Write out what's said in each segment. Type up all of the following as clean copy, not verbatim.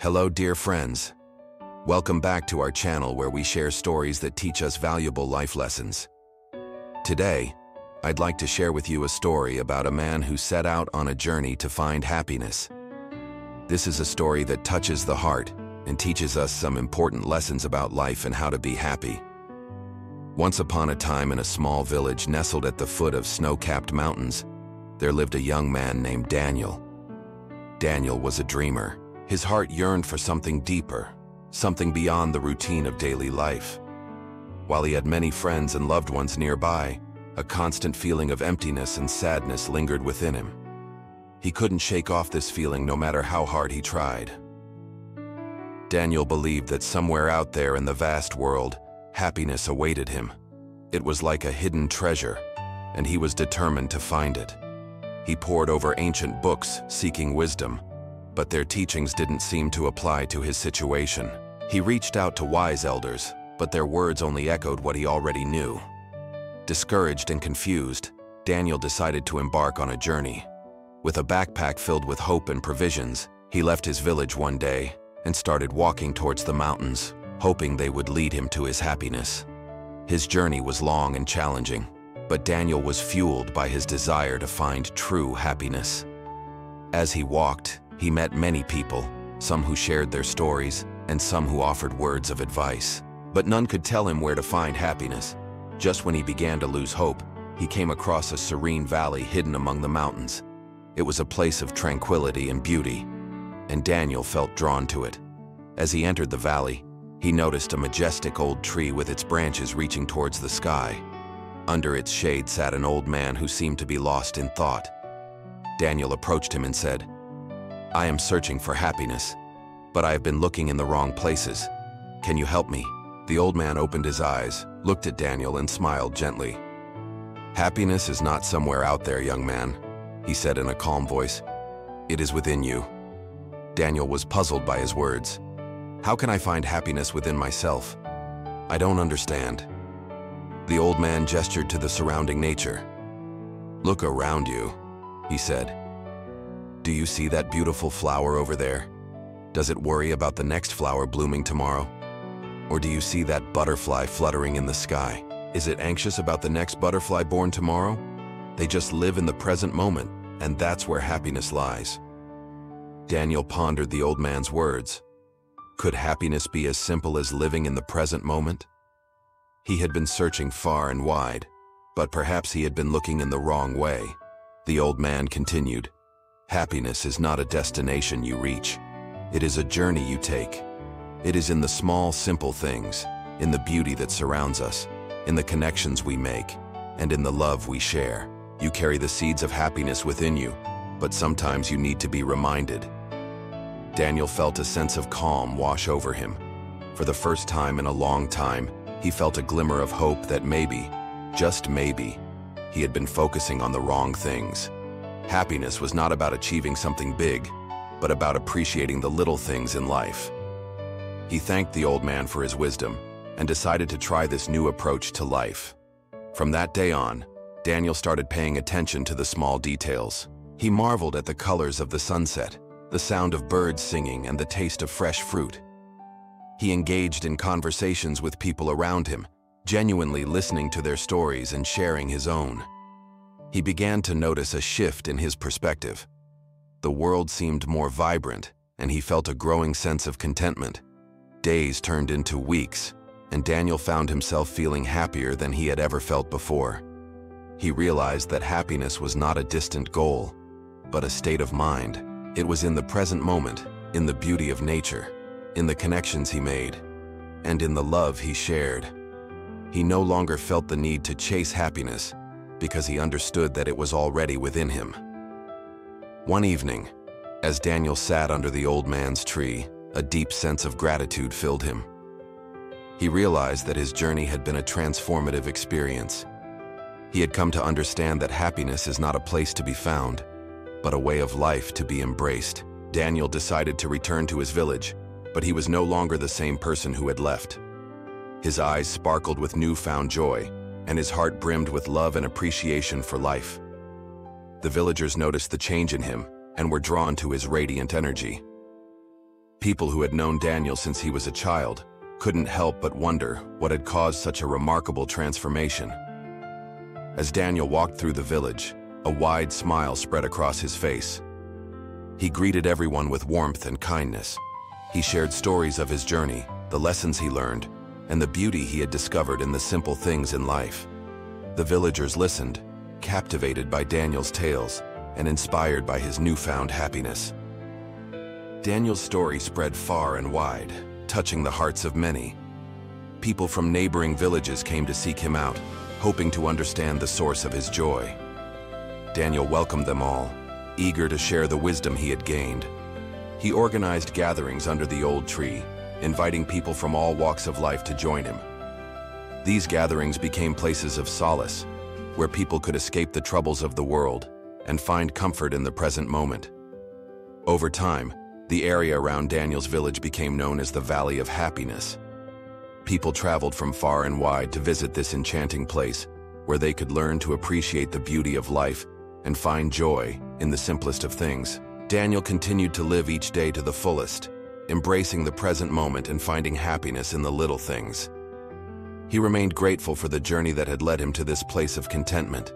Hello, dear friends. Welcome back to our channel where we share stories that teach us valuable life lessons. Today, I'd like to share with you a story about a man who set out on a journey to find happiness. This is a story that touches the heart and teaches us some important lessons about life and how to be happy. Once upon a time in a small village nestled at the foot of snow-capped mountains, there lived a young man named Daniel. Daniel was a dreamer. His heart yearned for something deeper, something beyond the routine of daily life. While he had many friends and loved ones nearby, a constant feeling of emptiness and sadness lingered within him. He couldn't shake off this feeling no matter how hard he tried. Daniel believed that somewhere out there in the vast world, happiness awaited him. It was like a hidden treasure, and he was determined to find it. He pored over ancient books, seeking wisdom, but their teachings didn't seem to apply to his situation. He reached out to wise elders, but their words only echoed what he already knew. Discouraged and confused, Daniel decided to embark on a journey. With a backpack filled with hope and provisions, he left his village one day and started walking towards the mountains, hoping they would lead him to his happiness. His journey was long and challenging, but Daniel was fueled by his desire to find true happiness. As he walked, he met many people, some who shared their stories and some who offered words of advice. But none could tell him where to find happiness. Just when he began to lose hope, he came across a serene valley hidden among the mountains. It was a place of tranquility and beauty, and Daniel felt drawn to it. As he entered the valley, he noticed a majestic old tree with its branches reaching towards the sky. Under its shade sat an old man who seemed to be lost in thought. Daniel approached him and said, "I am searching for happiness, but I have been looking in the wrong places. Can you help me?" The old man opened his eyes, looked at Daniel, and smiled gently. "Happiness is not somewhere out there, young man," he said in a calm voice. "It is within you." Daniel was puzzled by his words. "How can I find happiness within myself? I don't understand." The old man gestured to the surrounding nature. "Look around you," he said. "Do you see that beautiful flower over there? Does it worry about the next flower blooming tomorrow? Or do you see that butterfly fluttering in the sky? Is it anxious about the next butterfly born tomorrow? They just live in the present moment, and that's where happiness lies." Daniel pondered the old man's words. Could happiness be as simple as living in the present moment? He had been searching far and wide, but perhaps he had been looking in the wrong way. The old man continued, "Happiness is not a destination you reach. It is a journey you take. It is in the small, simple things, in the beauty that surrounds us, in the connections we make, and in the love we share. You carry the seeds of happiness within you, but sometimes you need to be reminded." Daniel felt a sense of calm wash over him. For the first time in a long time, he felt a glimmer of hope that maybe, just maybe, he had been focusing on the wrong things. Happiness was not about achieving something big, but about appreciating the little things in life. He thanked the old man for his wisdom and decided to try this new approach to life. From that day on, Daniel started paying attention to the small details. He marveled at the colors of the sunset, the sound of birds singing, and the taste of fresh fruit. He engaged in conversations with people around him, genuinely listening to their stories and sharing his own. He began to notice a shift in his perspective. The world seemed more vibrant, and he felt a growing sense of contentment. Days turned into weeks, and Daniel found himself feeling happier than he had ever felt before. He realized that happiness was not a distant goal, but a state of mind. It was in the present moment, in the beauty of nature, in the connections he made, and in the love he shared. He no longer felt the need to chase happiness because he understood that it was already within him. One evening, as Daniel sat under the old man's tree, a deep sense of gratitude filled him. He realized that his journey had been a transformative experience. He had come to understand that happiness is not a place to be found, but a way of life to be embraced. Daniel decided to return to his village, but he was no longer the same person who had left. His eyes sparkled with newfound joy, and his heart brimmed with love and appreciation for life. The villagers noticed the change in him and were drawn to his radiant energy. People who had known Daniel since he was a child couldn't help but wonder what had caused such a remarkable transformation. As Daniel walked through the village, a wide smile spread across his face. He greeted everyone with warmth and kindness. He shared stories of his journey, the lessons he learned, and the beauty he had discovered in the simple things in life. The villagers listened, captivated by Daniel's tales and inspired by his newfound happiness. Daniel's story spread far and wide, touching the hearts of many. People from neighboring villages came to seek him out, hoping to understand the source of his joy. Daniel welcomed them all, eager to share the wisdom he had gained. He organized gatherings under the old tree, inviting people from all walks of life to join him. These gatherings became places of solace, where people could escape the troubles of the world and find comfort in the present moment. Over time, the area around Daniel's village became known as the Valley of Happiness. People traveled from far and wide to visit this enchanting place, where they could learn to appreciate the beauty of life and find joy in the simplest of things. Daniel continued to live each day to the fullest, embracing the present moment and finding happiness in the little things. He remained grateful for the journey that had led him to this place of contentment,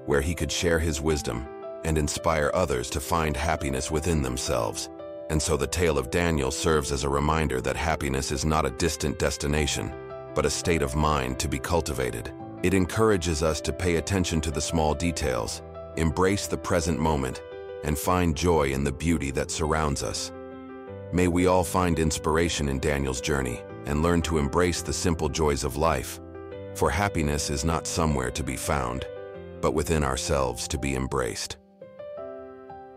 where he could share his wisdom and inspire others to find happiness within themselves. And so the tale of Daniel serves as a reminder that happiness is not a distant destination, but a state of mind to be cultivated. It encourages us to pay attention to the small details, embrace the present moment, and find joy in the beauty that surrounds us. May we all find inspiration in Daniel's journey and learn to embrace the simple joys of life, for happiness is not somewhere to be found, but within ourselves to be embraced.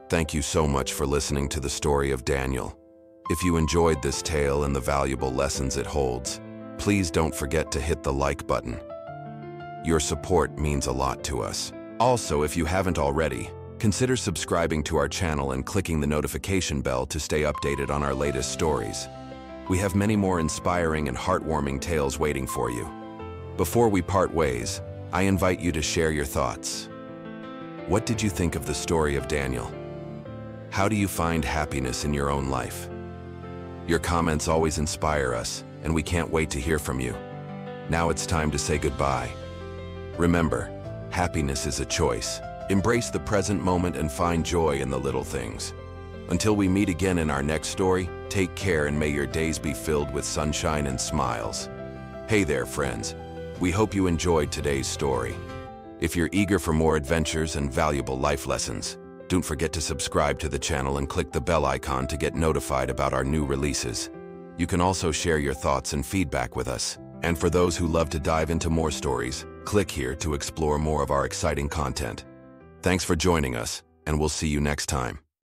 Thank you so much for listening to the story of Daniel. If you enjoyed this tale and the valuable lessons it holds, please don't forget to hit the like button. Your support means a lot to us. Also, if you haven't already, consider subscribing to our channel and clicking the notification bell to stay updated on our latest stories. We have many more inspiring and heartwarming tales waiting for you. Before we part ways, I invite you to share your thoughts. What did you think of the story of Daniel? How do you find happiness in your own life? Your comments always inspire us, and we can't wait to hear from you. Now it's time to say goodbye. Remember, happiness is a choice. Embrace the present moment and find joy in the little things. Until we meet again in our next story, take care and may your days be filled with sunshine and smiles. Hey there, friends. We hope you enjoyed today's story. If you're eager for more adventures and valuable life lessons, don't forget to subscribe to the channel and click the bell icon to get notified about our new releases. You can also share your thoughts and feedback with us. And for those who love to dive into more stories, click here to explore more of our exciting content. Thanks for joining us, and we'll see you next time.